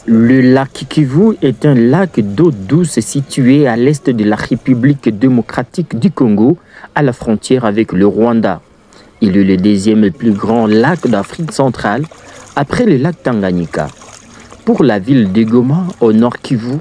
Le lac Kivu est un lac d'eau douce situé à l'est de la République démocratique du Congo, à la frontière avec le Rwanda. Il est le deuxième plus grand lac d'Afrique centrale, après le lac Tanganyika. Pour la ville de Goma, au nord Kivu,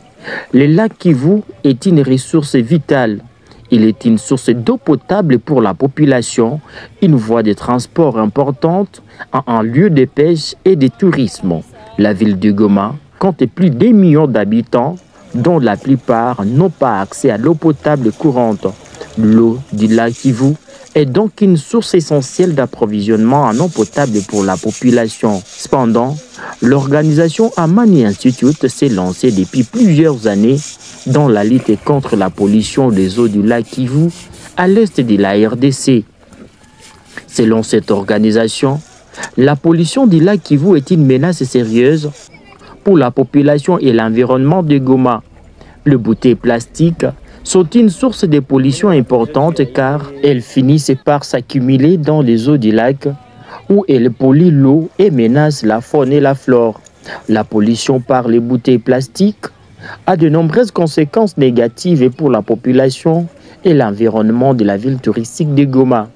le lac Kivu est une ressource vitale. Il est une source d'eau potable pour la population, une voie de transport importante, un lieu de pêche et de tourisme. La ville de Goma compte plus d'1 million d'habitants, dont la plupart n'ont pas accès à l'eau potable courante. L'eau du lac Kivu est donc une source essentielle d'approvisionnement en eau potable pour la population. Cependant, l'organisation Amani Institute s'est lancée depuis plusieurs années dans la lutte contre la pollution des eaux du lac Kivu à l'est de la RDC. Selon cette organisation, la pollution du lac Kivu est une menace sérieuse pour la population et l'environnement de Goma. Les bouteilles plastiques sont une source de pollution importante car elles finissent par s'accumuler dans les eaux du lac où elles polluent l'eau et menacent la faune et la flore. La pollution par les bouteilles plastiques a de nombreuses conséquences négatives pour la population et l'environnement de la ville touristique de Goma.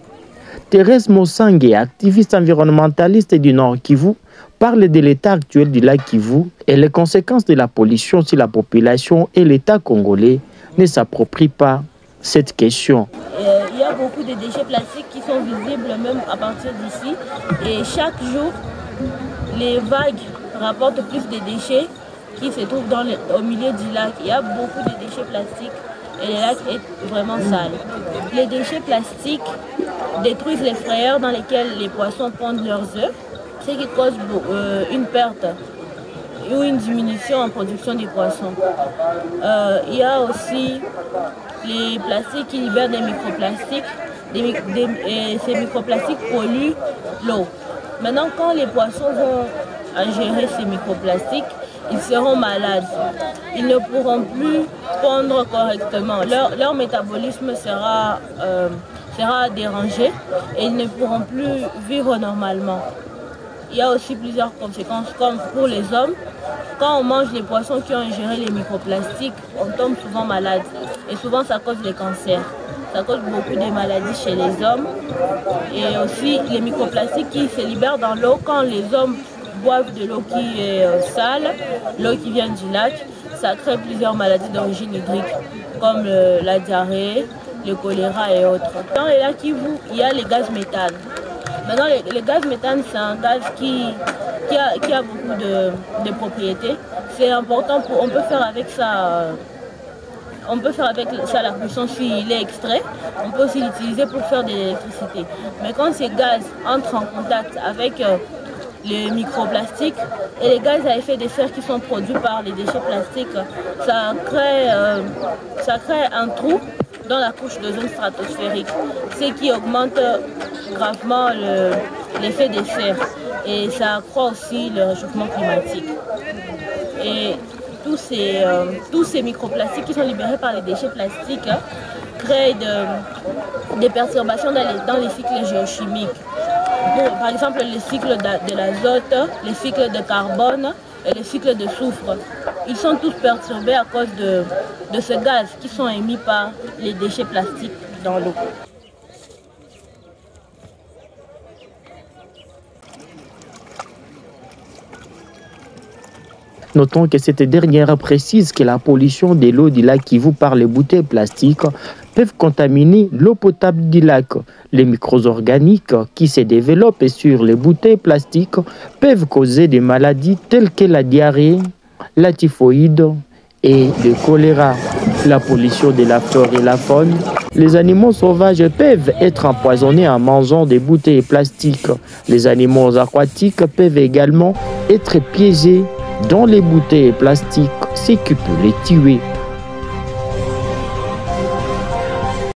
Thérèse Mosangue, activiste environnementaliste du Nord Kivu, parle de l'état actuel du lac Kivu et les conséquences de la pollution si la population et l'État congolais ne s'approprient pas cette question. Il y a beaucoup de déchets plastiques qui sont visibles même à partir d'ici et chaque jour, les vagues rapportent plus de déchets qui se trouvent au milieu du lac. Il y a beaucoup de déchets plastiques et le lac est vraiment sale. Les déchets plastiques détruisent les frayeurs dans lesquels les poissons pondent leurs œufs, ce qui cause une perte ou une diminution en production des poissons. Il y a aussi les plastiques qui libèrent des microplastiques. Et ces microplastiques polluent l'eau. Maintenant, quand les poissons vont ingérer ces microplastiques, ils seront malades. Ils ne pourront plus pondre correctement. Leur métabolisme sera dérangé et ils ne pourront plus vivre normalement. Il y a aussi plusieurs conséquences, comme pour les hommes. Quand on mange les poissons qui ont ingéré les microplastiques, on tombe souvent malade. Et souvent, ça cause les cancers. Ça cause beaucoup de maladies chez les hommes. Et aussi, les microplastiques qui se libèrent dans l'eau quand les hommes boivent de l'eau qui est sale, l'eau qui vient du lac, ça crée plusieurs maladies d'origine hydrique, comme la diarrhée, le choléra et autres. Dans les lacs Kivu, il y a les gaz méthane. Maintenant, le gaz méthane, c'est un gaz qui a beaucoup de propriétés. C'est important, on peut faire avec ça. On peut faire avec ça la cuisson s'il est extrait. On peut aussi l'utiliser pour faire de l'électricité. Mais quand ces gaz entrent en contact avec les microplastiques et les gaz à effet de serre qui sont produits par les déchets plastiques, ça crée un trou dans la couche d'ozone stratosphérique, ce qui augmente gravement l'effet de serre et ça accroît aussi le réchauffement climatique. Et tous ces microplastiques qui sont libérés par les déchets plastiques créent des perturbations dans les cycles géochimiques. Par exemple, les cycles de l'azote, les cycles de carbone et les cycles de soufre. Ils sont tous perturbés à cause de ces gaz qui sont émis par les déchets plastiques dans l'eau. Notons que cette dernière précise que la pollution de l'eau du lac Kivu par les bouteilles plastiques peuvent contaminer l'eau potable du lac. Les micro-organiques qui se développent sur les bouteilles plastiques peuvent causer des maladies telles que la diarrhée, la typhoïde et le choléra. La pollution de la flore et la faune. Les animaux sauvages peuvent être empoisonnés en mangeant des bouteilles plastiques. Les animaux aquatiques peuvent également être piégés dans les bouteilles plastiques, ce qui peut les tuer.